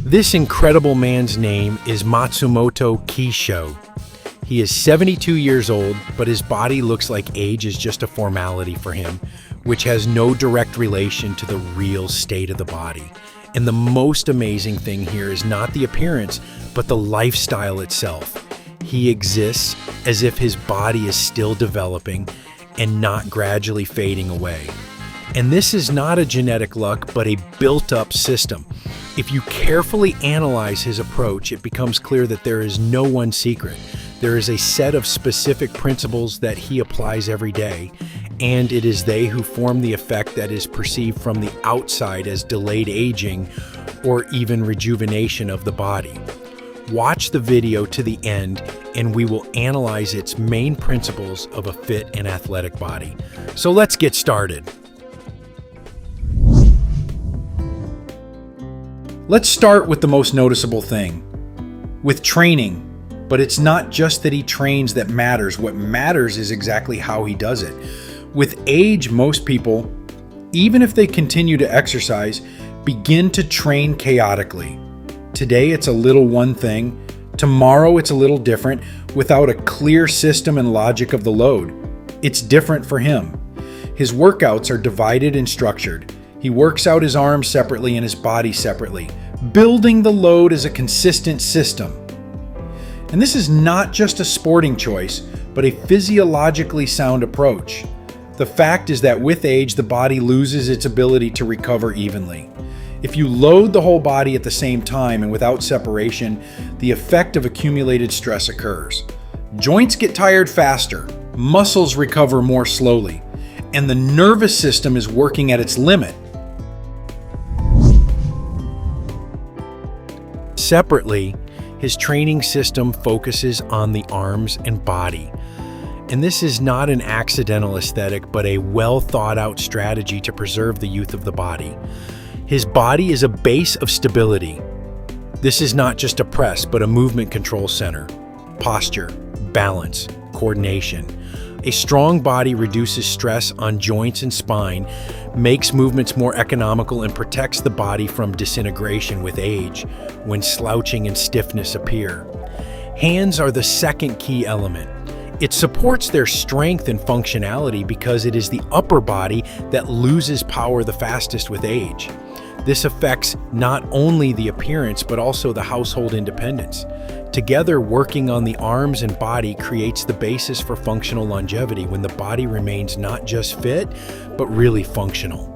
This incredible man's name is Matsumoto Kishou. He is 72 years old, but his body looks like age is just a formality for him, which has no direct relation to the real state of the body. And the most amazing thing here is not the appearance, but the lifestyle itself. He exists as if his body is still developing and not gradually fading away. And this is not a genetic luck, but a built-up system. If you carefully analyze his approach, it becomes clear that there is no one secret. There is a set of specific principles that he applies every day, and it is they who form the effect that is perceived from the outside as delayed aging or even rejuvenation of the body. Watch the video to the end, and we will analyze its main principles of a fit and athletic body. So let's get started. Let's start with the most noticeable thing, with training. But it's not just that he trains that matters. What matters is exactly how he does it. With age, most people, even if they continue to exercise, begin to train chaotically. Today it's a little one thing, tomorrow it's a little different, without a clear system and logic of the load. It's different for him. His workouts are divided and structured. He works out his arms separately and his body separately, building the load as a consistent system. And this is not just a sporting choice, but a physiologically sound approach. The fact is that with age, the body loses its ability to recover evenly. If you load the whole body at the same time and without separation, the effect of accumulated stress occurs. Joints get tired faster, muscles recover more slowly, and the nervous system is working at its limit. Separately, his training system focuses on the arms and body. And this is not an accidental aesthetic, but a well thought out strategy to preserve the youth of the body. His body is a base of stability. This is not just a press, but a movement control center. Posture, balance, coordination. A strong body reduces stress on joints and spine, makes movements more economical, and protects the body from disintegration with age when slouching and stiffness appear. Hands are the second key element. It supports their strength and functionality because it is the upper body that loses power the fastest with age. This affects not only the appearance, but also the household independence. Together, working on the arms and body creates the basis for functional longevity when the body remains not just fit, but really functional.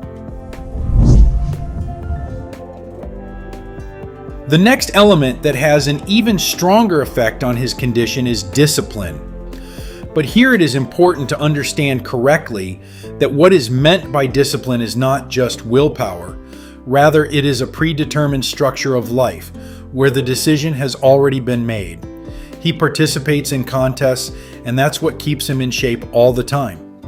The next element that has an even stronger effect on his condition is discipline. But here it is important to understand correctly that what is meant by discipline is not just willpower. Rather, it is a predetermined structure of life, where the decision has already been made. He participates in contests, and that's what keeps him in shape all the time.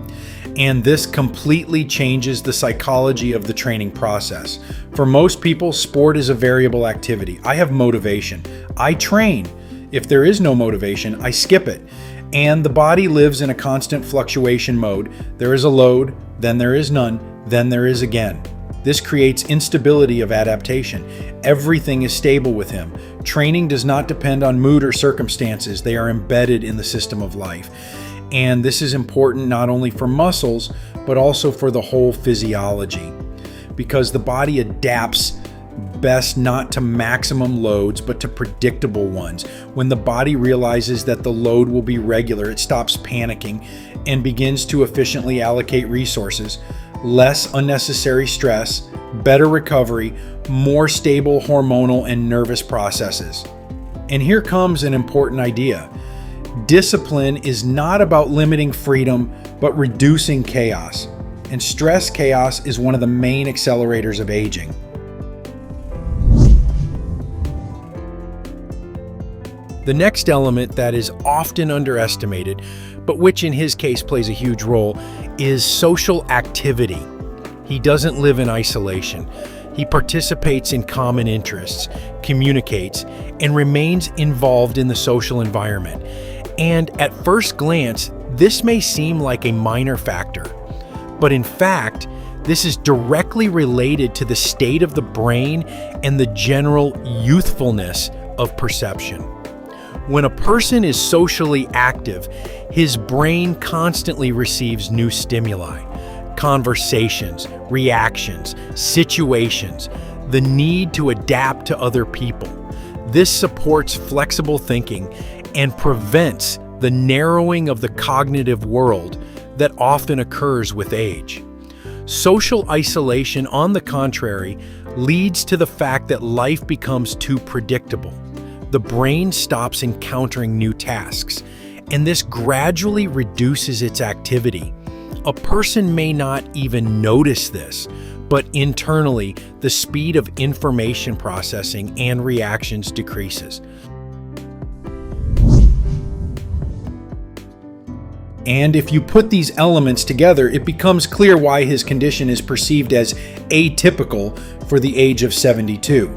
And this completely changes the psychology of the training process. For most people, sport is a variable activity. I have motivation. I train. If there is no motivation, I skip it. And the body lives in a constant fluctuation mode. There is a load, then there is none, then there is again. This creates instability of adaptation. Everything is stable with him. Training does not depend on mood or circumstances. They are embedded in the system of life. And this is important not only for muscles, but also for the whole physiology. Because the body adapts best not to maximum loads, but to predictable ones. When the body realizes that the load will be regular, it stops panicking and begins to efficiently allocate resources. Less unnecessary stress, better recovery, more stable hormonal and nervous processes. And here comes an important idea. Discipline is not about limiting freedom, but reducing chaos. And stress chaos is one of the main accelerators of aging. The next element that is often underestimated, but which in his case plays a huge role, is social activity. He doesn't live in isolation. He participates in common interests, communicates, and remains involved in the social environment. And at first glance, this may seem like a minor factor, but in fact, This is directly related to the state of the brain and the general youthfulness of perception. When a person is socially active, his brain constantly receives new stimuli, conversations, reactions, situations, the need to adapt to other people. This supports flexible thinking and prevents the narrowing of the cognitive world that often occurs with age. Social isolation, on the contrary, leads to the fact that life becomes too predictable. The brain stops encountering new tasks, and this gradually reduces its activity. A person may not even notice this, but internally, the speed of information processing and reactions decreases. And if you put these elements together, it becomes clear why his condition is perceived as atypical for the age of 72.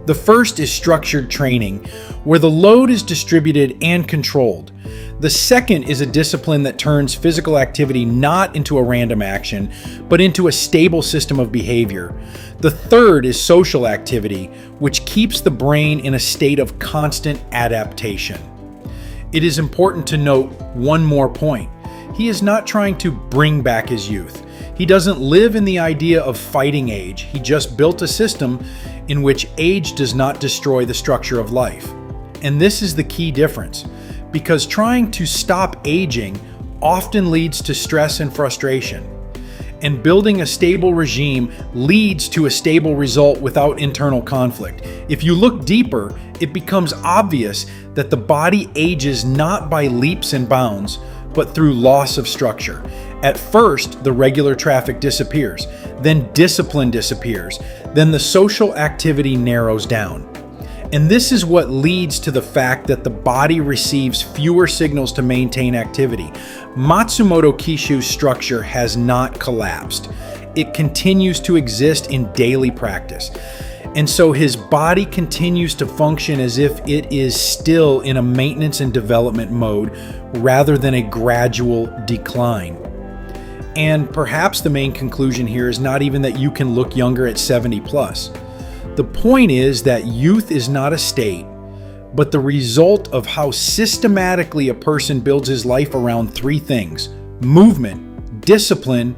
The first is structured training, where the load is distributed and controlled. The second is a discipline that turns physical activity not into a random action, but into a stable system of behavior. The third is social activity, which keeps the brain in a state of constant adaptation. It is important to note one more point. He is not trying to bring back his youth. He doesn't live in the idea of fighting age. He just built a system in which age does not destroy the structure of life. And this is the key difference, because trying to stop aging often leads to stress and frustration. And building a stable regime leads to a stable result without internal conflict. If you look deeper, it becomes obvious that the body ages not by leaps and bounds, but through loss of structure. At first, the regular traffic disappears, then discipline disappears, then the social activity narrows down. And this is what leads to the fact that the body receives fewer signals to maintain activity. Matsumoto Kishou's structure has not collapsed. It continues to exist in daily practice. And so his body continues to function as if it is still in a maintenance and development mode rather than a gradual decline. And perhaps the main conclusion here is not even that you can look younger at 70 plus. The point is that youth is not a state, but the result of how systematically a person builds his life around three things: movement, discipline,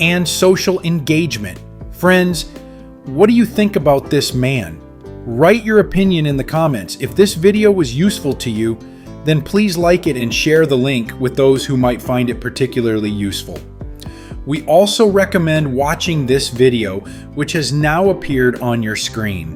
and social engagement. Friends, what do you think about this man? Write your opinion in the comments. If this video was useful to you, then please like it and share the link with those who might find it particularly useful. We also recommend watching this video, which has now appeared on your screen.